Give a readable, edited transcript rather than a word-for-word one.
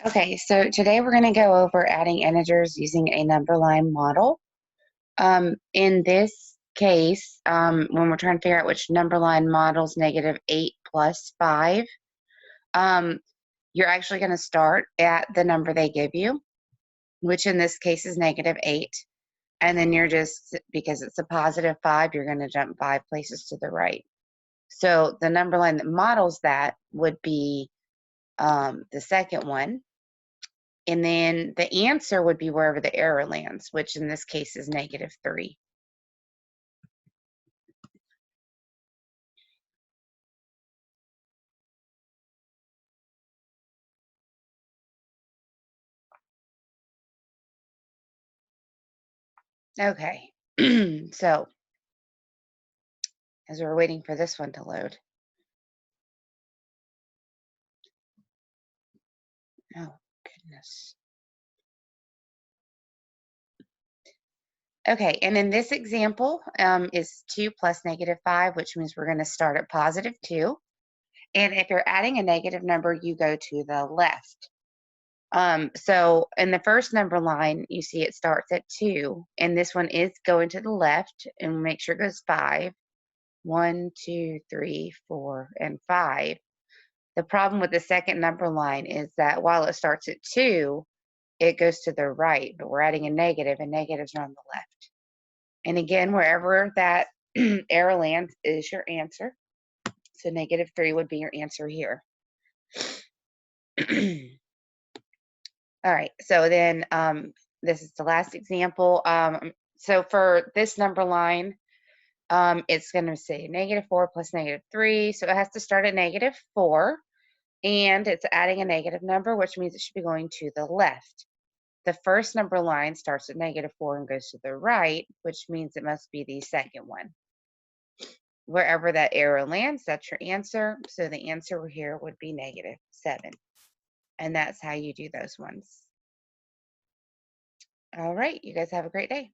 Okay, so today we're going to go over adding integers using a number line model. In this case, when we're trying to figure out which number line models -8 plus 5, you're actually going to start at the number they give you, which in this case is -8. And then you're just, because it's a positive 5, you're going to jump 5 places to the right. So the number line that models that would be the second one. And then the answer would be wherever the error lands, which in this case is -3. Okay, so as we're waiting for this one to load. Oh, goodness. Okay, and in this example is 2 plus -5, which means we're going to start at +2. And if you're adding a negative number, you go to the left. So in the first number line, you see it starts at 2, and this one is going to the left, and make sure it goes 5. 1, 2, 3, 4, and 5. The problem with the second number line is that while it starts at 2, it goes to the right, but we're adding a negative, and negatives are on the left. And again, wherever that arrow lands is your answer. So -3 would be your answer here. All right, so then this is the last example. So for this number line, it's going to say -4 plus -3. So it has to start at -4, and it's adding a negative number, which means it should be going to the left. The first number line starts at -4 and goes to the right, which means it must be the second one. Wherever that arrow lands, that's your answer. So the answer here would be -7. And that's how you do those ones. All right, you guys have a great day.